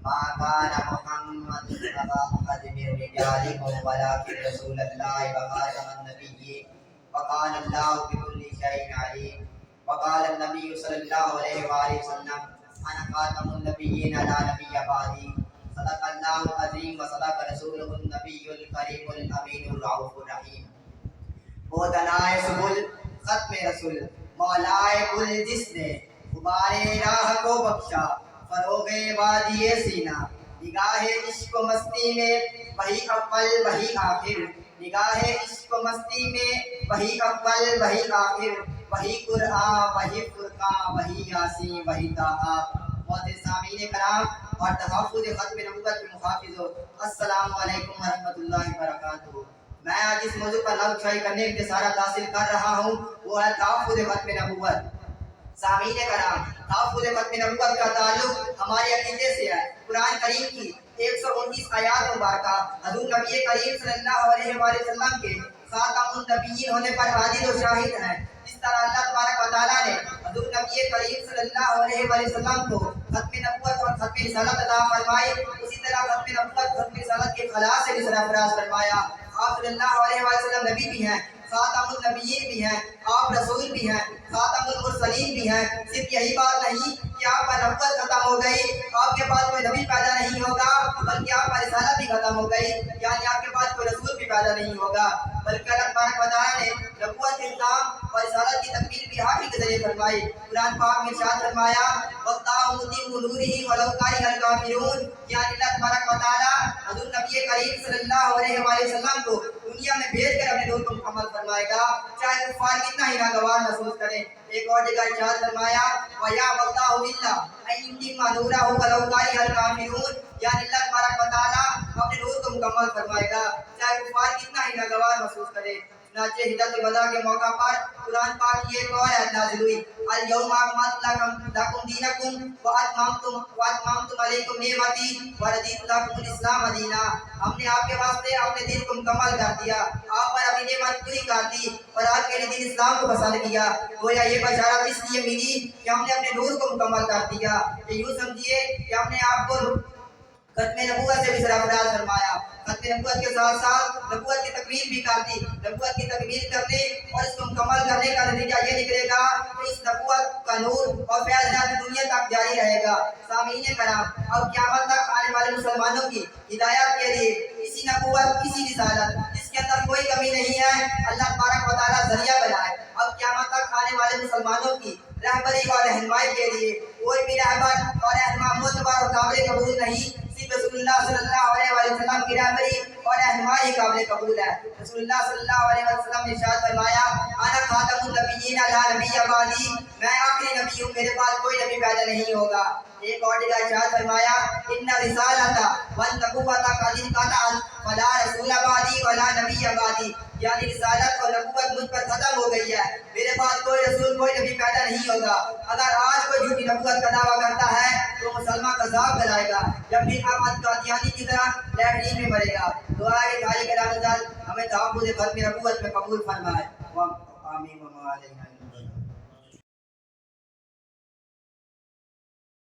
ما كان محمد أبا أحد من رجالكم ولكن رسول الله وخاتم النبيين وكان الله بكل شيء عليم. وقال النبي صلى الله عليه وآله وسلم أنا خاتم النبيين لا نبي بعدي. صدق الله العظيم وصدق رسوله النبي الكريم الأمين الرؤوف الرحيم. وہ دنائے سبل ختم رسول مولائے کل جس نے غبارے راہ کو بخشا فروغ وادی سینہ. نگاہ عشق و مستی میں وہی اول وہی آخر. نگاہ عشق و مستی میں وہی اول وہی آخر. وہی قرآن وہی فرقان وہی یاسین وہی طٰہٰ. معزز سامعین کرام اور تحفظ ختم نبوت کے محافظوں، السلام علیکم ورحمۃ اللہ وبرکاتہ. میں آج اس موضوع پر لفظ شائع کرنے کی جسارت حاصل کر رہا ہوں، وہ ہے تحفظ ختم نبوت. سامعین کرام، تحفظ ختم نبوت کا تعلق ہمارے عقیدے سے ہے. قرآن کریم کی 119 آیات مبارکہ حضور نبی کریم صلی اللہ علیہ وآلہ وسلم کے خاتم النبیین ہونے پر عادل و شاہد ہیں. جس طرح اللہ تبارک و تعالیٰ نے حضور نبی کریم صلی اللہ علیہ وآلہ وسلم کو ختم نبوت اور ختم رسالت عطا فرمائی، اسی طرح ختم نبوت ختم رسالت کے خلاص سے بھی سرفراز فرمایا. آپ صلی اللہ علیہ وآلہ وسلم نبی بھی ہیں، خاتم النبیین بھی ہیں، آپ رسول بھی ہیں، خاتم المرسلین بھی ہیں. صرف یہی بات نہیں کہ آپ کا نبوت ختم ہو گئی، آپ کے پاس کوئی نبی پیدا نہیں ہوگا، بلکہ آپ کا رسالت بھی ختم ہو گئی، یعنی آپ کے پاس کوئی رسول بھی پیدا نہیں ہوگا. بلکہ اللہ تبارک و تعالیٰ نے نبوت کے انتظام اور رسالت کی تکمیل بھی آپ ہی کے ذریعے فرمائی. قرآن پاک میں ارشاد فرمایا وَاللَّهُ مُتِمُّ نُورِهِ وَلَوْ كَرِهَ الْكَافِرُونَ. یعنی اللہ تبارک و تعالیٰ حضور نبی کریم صلی اللہ علیہ وآلہ وسلم کو دنیا میں بھیج کر اپنے نور کو مکمل فرمائے گا، چاہے کفار کتنا ہی ناگوار محسوس کریں. ایک اور جگہ ارشاد فرمایا وَيَأْبَى اللَّهُ إِلَّا أَن يُتِمَّ نُورَهُ وَلَوْ كَرِهَ الْكَافِرُونَ. یعنی اللہ تبارک و تعالیٰ اپنے نور کو مکمل فرمائے گا، چاہے کفار کتنا ہی ناگوار محسوس کرے. چنانچہ حجۃ الوداع کے موقع پر قرآن پاک کی ایک اور آیت نازل ہوئی اليوم اکملت لکم دینکم واتممت علیکم نعمتی ورضیت لکم الاسلام دینا. ہم نے آپ کے واسطے اپنے دین کو مکمل کر دیا، آپ پر اپنی نعمت پوری کر دی اور آپ کے لیے دین اسلام کو پسند کیا. گویا یہ بشارت اس لیے ملی کہ ہم نے اپنے نور کو مکمل کر دیا. یوں سمجھیے کہ ہم نے آپ کو ختم نبوت سے بھی سرفراز فرمایا. ختم نبوت کے ساتھ ساتھ نبوت کی تکمیل بھی کر دی. نبوت کی تکمیل کرنے اور اس کو مکمل کرنے کا نتیجہ یہ نکلے گا کہ اس نبوت کا نور اور فیض دنیا تک جاری رہے گا. سامعین کرام، اب قیامت تک آنے والے مسلمانوں کی ہدایت کے لیے اسی نبوت اسی رسالت جس کے اندر کوئی کمی نہیں ہے اللہ تبارک و تعالیٰ ذریعہ بنائے. اب قیامت تک آنے والے مسلمانوں کی رہبری اور رہنمائی کے لیے کوئی بھی رہبر اور رہنما معتبر اور قابل قبول نہیں، صرف رسول اللہ صلی اللہ علیہ وسلم کی رہبری اور رہنمائی قابل قبول ہے. رسول اللہ صلی اللہ علیہ وسلم نے ارشاد فرمایا انا خاتم النبیین لا نبی بعدی. میں آخری نبی ہوں، میرے بعد کوئی نبی پیدا نہیں ہوگا. ایک اور جگہ ارشاد فرمایا ان رسالۃ والنبوۃ قد انقطعت فلا رسول بعدی ولا نبی بعدی. یعنی رسالت اور نبوت مجھ پر ختم ہو گئی ہے، میرے بعد کوئی رسول کوئی نبی پیدا نہیں ہوگا. اگر آج کوئی جھوٹی نبوت کا دعویٰ کرتا ہے تو مسلمان کا عذاب دلائے گا، جب بھی احمد قادیانی کی طرح لیٹرین میں مرے گا. دعا ہے کہ ہمیں تحفظ ختم نبوت میں قبول فرمائے. آمین و علیہ